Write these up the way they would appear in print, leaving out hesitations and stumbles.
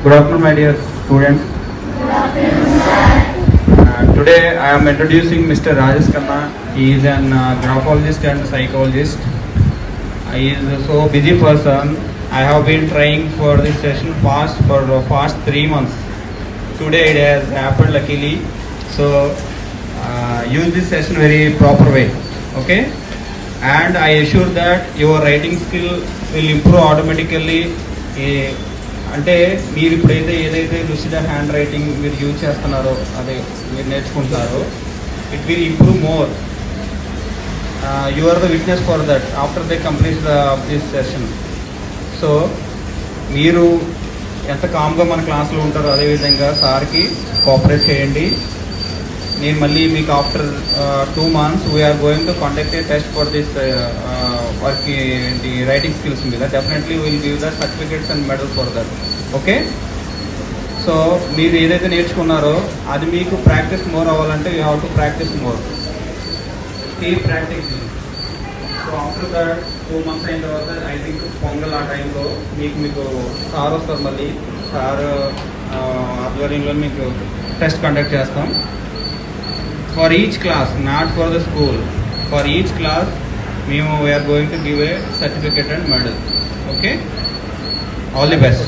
Good afternoon, my dear students. Today I am introducing Mr. Rajesh Khanna. He is an graphologist and psychologist. He is a so busy person. I have been trying for this session for the past 3 months. Today it has happened luckily. So use this session very proper way. Okay? And I assure that your writing skill will improve automatically. అంటే మీరు ఇప్పుడైతే ఏదైతే lucid handwriting మీరు use చేస్తున్నారో అదే మీరు నేర్చుకుంటున్నారో it will improve more. You are the witness for that after they complete this session. So మీరు ఎంత కామ్గా మన క్లాస్లో ఉంటారో అదేవిధంగా సార్కి కోఆపరేట్ చేయండి. నేను మళ్ళీ మీకు after 2 months we are going to conduct a test for this work ఏంటి రైటింగ్ స్కిల్స్ మీద. Definitely will give the certificates and medals for that. Okay, so మీరు ఏదైతే నేర్చుకున్నారో అది మీకు ప్రాక్టీస్ మోర్ అవ్వాలంటే you have to practise more. Keep practising. So after that 2 months అయిన తర్వాత ఐ థింక్ పొంగల్ ఆ టైంలో మీకు సార్ వస్తారు. మళ్ళీ సార్ ఆధ్వర్యంలో మీకు టెస్ట్ కండక్ట్ చేస్తాం. For each class, not for the school, for each class we are going to give a certificate and medal. Okay, all the best.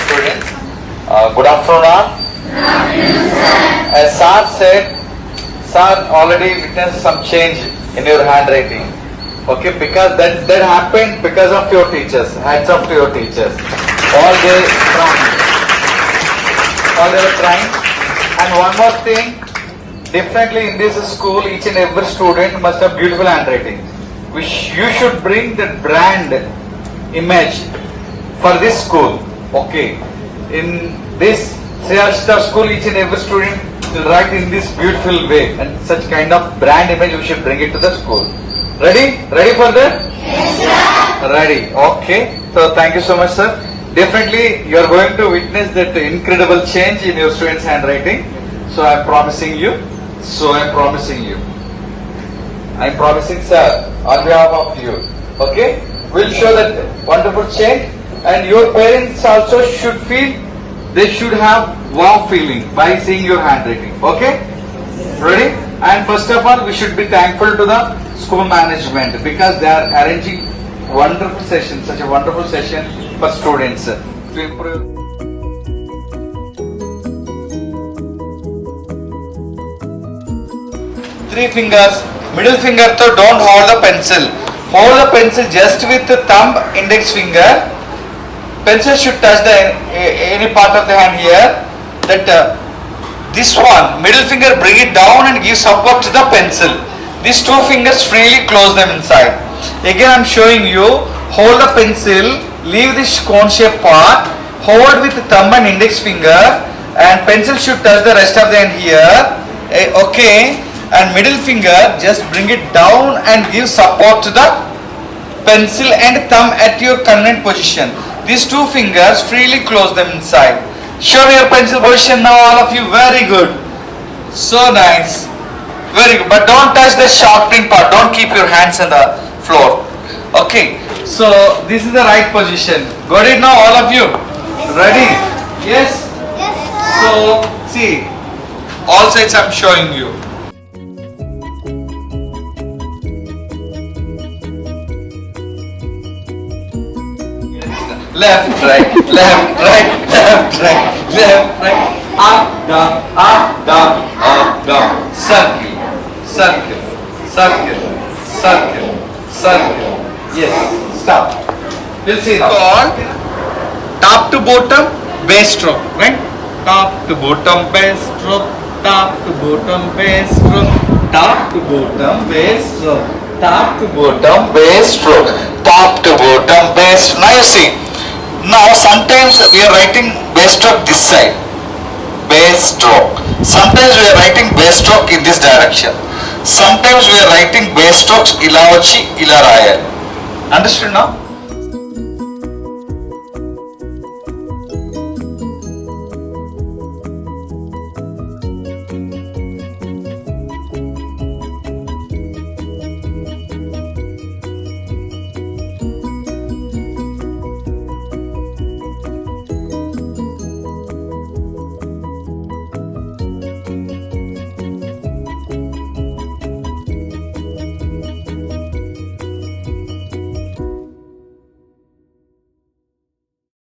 Students, good afternoon all. As sir said, sir already witnessed some change in your handwriting. Okay, because that happened because of your teachers. Hats off to your teachers. All they were trying. And one more thing, definitely in this school, each and every student must have beautiful handwriting. You should bring the brand image for this school. Okay, in this Star school, each and every student will write in this beautiful way, and such kind of brand image we should bring it to the school. Ready? Ready for that? Yes, sir. Ready. Okay. So thank you so much, sir. Definitely you are going to witness that incredible change in your students' handwriting. So I am promising you. I am promising, sir, on behalf of you. Okay? We'll show that wonderful change, and your parents also should feel, they should have wow feeling by seeing your handwriting. Okay? Ready? And first of all, we should be thankful to the school management because they are arranging wonderful session, such a wonderful session for students to improve. Three fingers, middle finger to don't hold the pencil. Hold the pencil just with the thumb, index finger. Pencil should touch the any part of the hand here. That this one, middle finger, bring it down and give support to the pencil. These two fingers freely close them inside. Again I am showing you. Hold the pencil, leave this cone shape part, hold with thumb and index finger, and pencil should touch the rest of the hand here. Okay, and middle finger just bring it down and give support to the pencil and thumb at your convenient position. These two fingers freely close them inside. Show me your pencil position now, all of you. Very good. So nice. Very good. But don't touch the sharpening part. Don't keep your hands on the floor. Okay. So this is the right position. Got it now, all of you? Ready? Yes? Yes, sir. So see, all sides I'm showing you. Left, right, left, right, left, right, left, right. Up, down, up, down, up, down. Circle, circle, circle, circle, circle. Yes. Stop. We'll see now. On top to bottom base stroke, right? Top to bottom base stroke, top to bottom base stroke, top to bottom base stroke, top to bottom base stroke, top to bottom base. Now you see. Now sometimes we are writing base stroke this side, base stroke. Sometimes we are writing base stroke in this direction. Sometimes we are writing base strokes ila vachi ila rayali. Understood now?